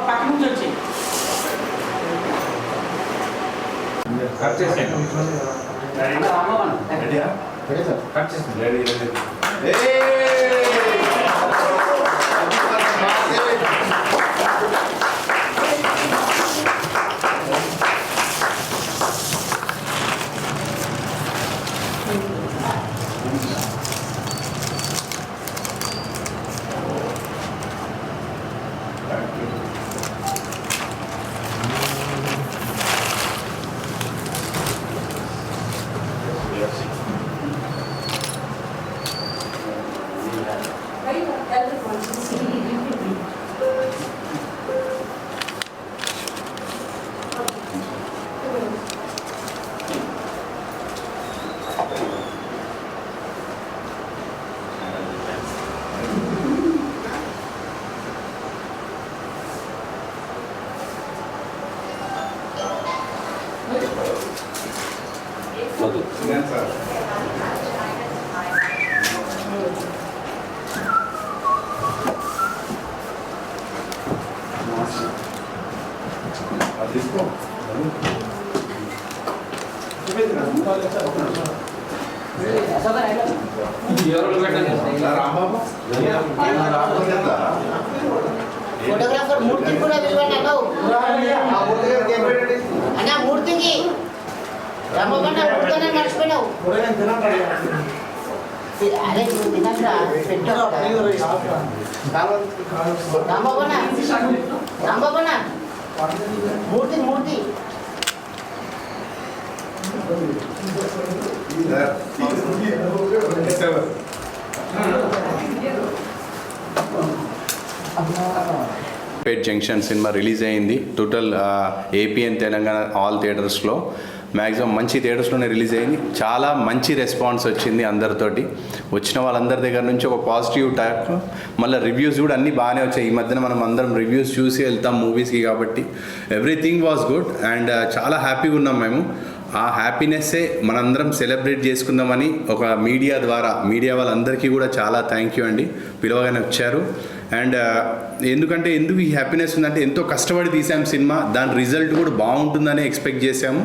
పక్క నుంచి వచ్చి కట్ చేసేయండి. రెడీయా? కట్ చేసేయండి. Ready ready. ఫోటోగ్రాఫర్ మూర్తి కూడా పిలవండి అన్న మూర్తికి రమ్మన్నా మూర్తినే మర్చిపోయినావు అరే తినరా రాంబాబన్నా రాంబాబన్నా మూర్తి మూర్తి పేట్ జంక్షన్ సినిమా రిలీజ్ అయింది. Total AP and Telangana all థియేటర్స్లో మ్యాక్సిమం మంచి థియేటర్స్లోనే రిలీజ్ అయింది. చాలా మంచి రెస్పాన్స్ వచ్చింది అందరితోటి. వచ్చిన వాళ్ళందరి దగ్గర నుంచి ఒక పాజిటివ్ టైప్, మళ్ళీ రివ్యూస్ కూడా అన్నీ బాగానే వచ్చాయి. ఈ మధ్యన మనం అందరం రివ్యూస్ చూసి వెళ్తాం మూవీస్కి కాబట్టి ఎవ్రీథింగ్ వాజ్ గుడ్ అండ్ చాలా హ్యాపీగా ఉన్నాం మేము. ఆ హ్యాపీనెస్సే మనందరం సెలబ్రేట్ చేసుకుందామని ఒక మీడియా ద్వారా మీడియా వాళ్ళందరికీ కూడా చాలా థ్యాంక్ యూ అండి, పిలవగానే వచ్చారు. అండ్ ఎందుకంటే ఎందుకు ఈ హ్యాపీనెస్ ఉందంటే ఎంతో కష్టపడి తీసాము సినిమా, దాని రిజల్ట్ కూడా బాగుంటుందని ఎక్స్పెక్ట్ చేసాము.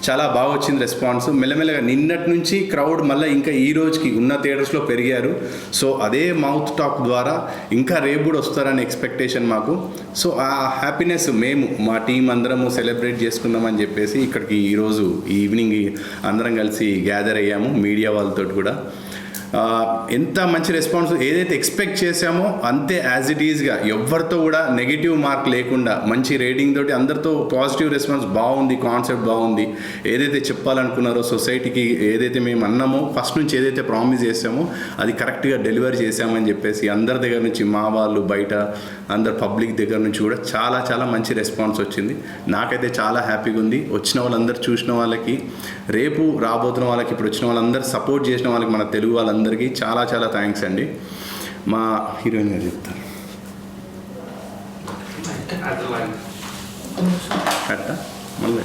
చాలా బాగా వచ్చింది రెస్పాన్స్. మెల్లమెల్లగా నిన్నటి నుంచి క్రౌడ్ మళ్ళీ ఇంకా ఈ రోజుకి ఉన్న థియేటర్స్లో పెరిగారు. సో అదే మౌత్ టాక్ ద్వారా ఇంకా రేపు కూడా వస్తారని ఎక్స్పెక్టేషన్ మాకు. సో ఆ హ్యాపీనెస్ మేము మా టీం అందరము సెలబ్రేట్ చేసుకుందామని చెప్పేసి ఇక్కడికి ఈరోజు ఈవినింగ్ అందరం కలిసి గ్యాదర్ అయ్యాము మీడియా వాళ్ళతో కూడా. ఎంత మంచి రెస్పాన్స్, ఏదైతే ఎక్స్పెక్ట్ చేసామో అంతే యాజ్ ఇట్ ఈజ్గా ఎవరితో కూడా నెగిటివ్ మార్క్ లేకుండా మంచి రేటింగ్ తోటి అందరితో పాజిటివ్ రెస్పాన్స్ బాగుంది. కాన్సెప్ట్ బాగుంది. ఏదైతే చెప్పాలనుకున్నారో సొసైటీకి ఏదైతే మేము అన్నామో ఫస్ట్ నుంచి ఏదైతే ప్రామిస్ చేసామో అది కరెక్ట్గా డెలివరీ చేసామని చెప్పేసి అందరి దగ్గర నుంచి మా వాళ్ళు బయట అందరు పబ్లిక్ దగ్గర నుంచి కూడా చాలా చాలా మంచి రెస్పాన్స్ వచ్చింది. నాకైతే చాలా హ్యాపీగా ఉంది. వచ్చిన వాళ్ళందరూ చూసిన వాళ్ళకి, రేపు రాబోతున్న వాళ్ళకి, ఇప్పుడు వచ్చిన వాళ్ళందరూ సపోర్ట్ చేసిన వాళ్ళకి, మన తెలుగు వాళ్ళందరికీ చాలా చాలా థ్యాంక్స్ అండి. మా హీరోయిన్ గారు చెప్తారు అట్ట మళ్ళీ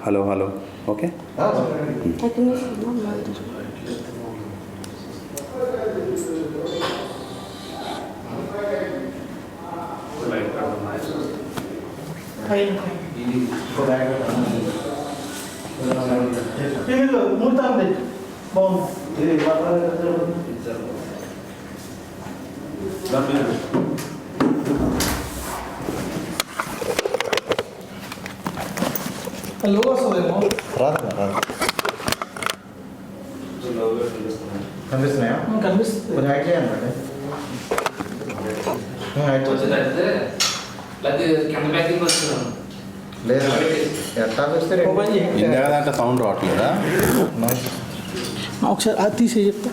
హలో హలో ఓకే. లోగో వస్తుందేమో కనిపిస్తున్నాయా? కనిపిస్తుంది. కొంచెం యాడ్ చేయండి. వచ్చేటట్టు లేకపోతే కింద ప్యాకింగ్ వస్తున్నాను లేదు ఎట్లా వస్తే ఇందాక దాంట్లో సౌండ్ రావట్లేదా? ఒకసారి అది తీసే చెప్తా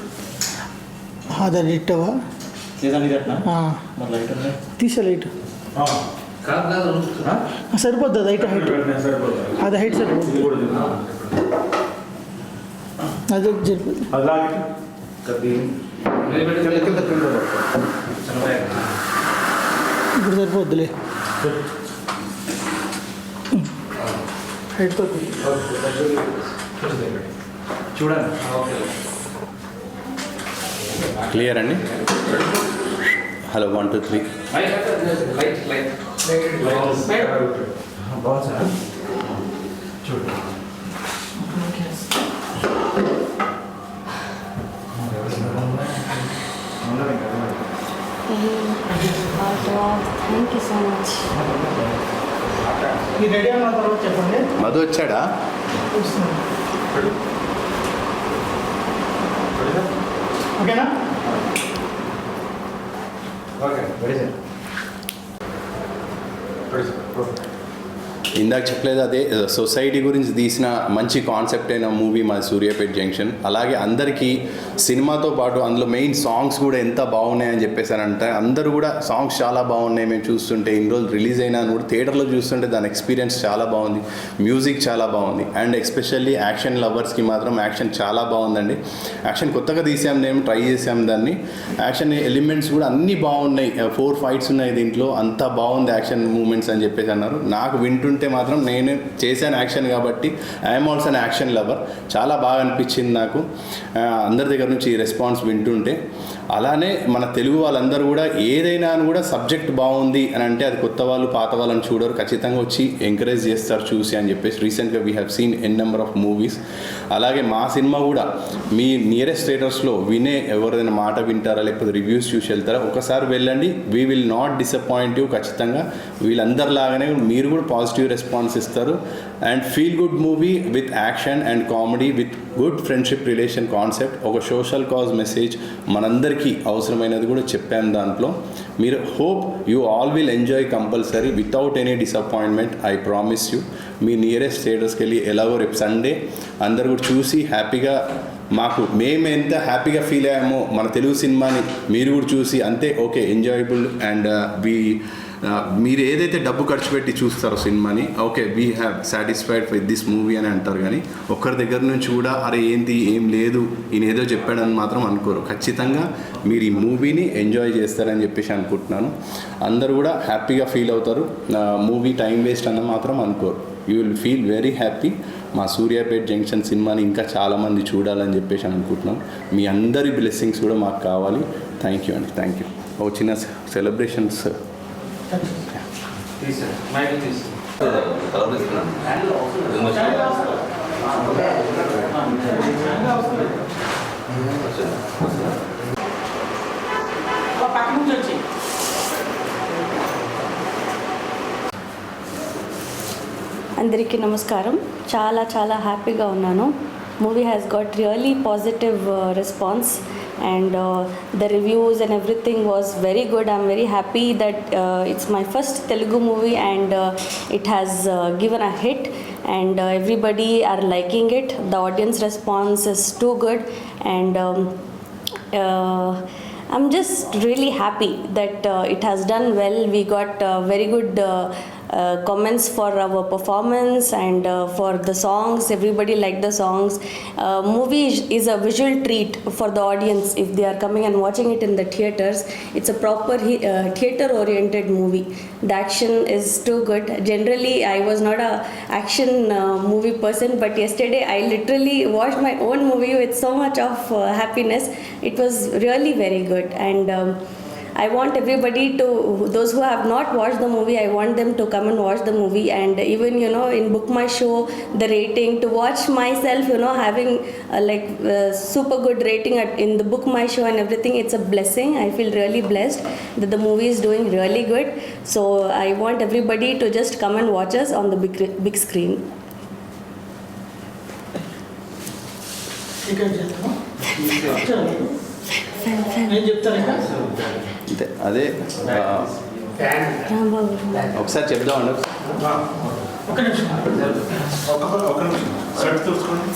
అది ఇట్టవా తీసే లైట్ కాదు కాదు సరిపోద్ది అది హైట్ అది హైట్ సరిపోద్ది అది సరిపోద్ది ఇప్పుడు సరిపోద్దులే హైట్ తక్కువ చూడండి క్లియర్ అండి. హలో 1 2 3. లైట్ లైట్ బాగుంది చూడండి థ్యాంక్ యూ సో మచ్. మీరు రెడీ అన్న తర్వాత చెప్పండి. మధు వచ్చాడా? ఓకేనా? Okay ready sir. ఇందాక చెప్పలేదు అదే సొసైటీ గురించి తీసిన మంచి కాన్సెప్ట్ అయిన మూవీ మా సూర్యాపేట్ జంక్షన్. అలాగే అందరికీ సినిమాతో పాటు అందులో మెయిన్ సాంగ్స్ కూడా ఎంత బాగున్నాయని చెప్పేసానంటే అందరూ కూడా సాంగ్స్ చాలా బాగున్నాయి. మేము చూస్తుంటే ఇన్ని రోజులు రిలీజ్ అయినా కూడా థియేటర్లో చూస్తుంటే దాని ఎక్స్పీరియన్స్ చాలా బాగుంది, మ్యూజిక్ చాలా బాగుంది. అండ్ ఎస్పెషల్లీ యాక్షన్ లవర్స్కి మాత్రం యాక్షన్ చాలా బాగుందండి. యాక్షన్ కొత్తగా తీసాం, మేము ట్రై చేసాం దాన్ని. యాక్షన్ ఎలిమెంట్స్ కూడా అన్నీ బాగున్నాయి. 4 ఫైట్స్ ఉన్నాయి దీంట్లో, అంత బాగుంది యాక్షన్ మూమెంట్స్ అని చెప్పేసి అన్నారు. నాకు వింటుంటే మాత్రం నేను చేశాను యాక్షన్ కాబట్టి I'm also an action lover. చాలా బాగా అనిపించింది నాకు అందరి దగ్గర నుంచి ఈ రెస్పాన్స్ వింటుంటే. అలానే మన తెలుగు వాళ్ళందరూ కూడా ఏదైనా కూడా సబ్జెక్ట్ బాగుంది అని అంటే అది కొత్త వాళ్ళు పాత వాళ్ళని చూడరు, ఖచ్చితంగా వచ్చి ఎంకరేజ్ చేస్తారు చూసి అని చెప్పేసి. రీసెంట్గా we have seen an number of movies. అలాగే మా సినిమా కూడా మీ నియరెస్ట్ థియేటర్స్లో వినే ఎవరైనా మాట వింటారా లేకపోతే రివ్యూస్ చూసి వెళ్తారా, ఒకసారి వెళ్ళండి. We will not disappoint you. ఖచ్చితంగా వీళ్ళందరిలాగానే మీరు కూడా పాజిటివ్ రెస్పాన్స్ ఇస్తారు. And feel good movie with action and comedy with good friendship relation concept. ఒక సోషల్ కాజ్ మెసేజ్ మనందరికీ అవసరమైనది కూడా చెప్పాను దాంట్లో. మీరు hope you all will enjoy compulsory without any disappointment. I promise you. మీ నియరెస్ట్ థియేటర్స్కి వెళ్ళి ఎలాగో రేపు సండే అందరు కూడా చూసి హ్యాపీగా మేము ఎంత హ్యాపీగా ఫీల్ అయ్యామో మన తెలుగు సినిమాని మీరు కూడా చూసి అంతే ఓకే ఎంజాయబుల్. అండ్ మీరు ఏదైతే డబ్బు ఖర్చు పెట్టి చూస్తారో సినిమాని okay we have satisfied with this movie అని అంటారు. కానీ ఒక్కరి దగ్గర నుంచి కూడా అరే ఏంటి ఏం లేదు ఈయన ఏదో చెప్పాడని మాత్రం అనుకోరు. ఖచ్చితంగా మీరు ఈ మూవీని ఎంజాయ్ చేస్తారని చెప్పేసి అనుకుంటున్నాను. అందరూ కూడా హ్యాపీగా ఫీల్ అవుతారు. మూవీ టైం వేస్ట్ అన్న మాత్రం అనుకోరు. You will feel very happy. మా సూర్యాపేట్ జంక్షన్ సినిమాని ఇంకా చాలామంది చూడాలని చెప్పేసి అనుకుంటున్నాం. మీ అందరి బ్లెస్సింగ్స్ కూడా మాకు కావాలి. థ్యాంక్ యూ అండి. Thank you. ఓ చిన్న సెలబ్రేషన్స్ తీసారు మైక్ తీసి పక్క నుంచి వచ్చి అందరికీ నమస్కారం. చాలా చాలా హ్యాపీగా ఉన్నాను. Movie has got really positive response and the reviews and everything was very good. I'm very happy that it's my first Telugu movie and it has given a hit and everybody are liking it. The audience response is too good and I'm just really happy that it has done well. We got very good comments for our performance and for the songs. Everybody liked the songs. Movie is a visual treat for the audience if they are coming and watching it in the theaters. It's a proper theater oriented movie. The action is too good. Generally I was not a action movie person, but yesterday I literally watched my own movie with so much of happiness. It was really very good and I want everybody to, those who have not watched the movie, I want them to come and watch the movie. And even in Book My Show, the rating, to watch myself having super good rating in the Book My Show and everything, it's a blessing. I feel really blessed that the movie is doing really good. So I want everybody to just come and watch us on the big screen. ఇక్కడ చేద్దాం. నేను చెప్తాను ఇంకా అంతే అదే రాంబాబు ఒకసారి చెప్దామండి ఒక నిమిషం ఒక నిమిషం షర్ట్ చూసుకోండి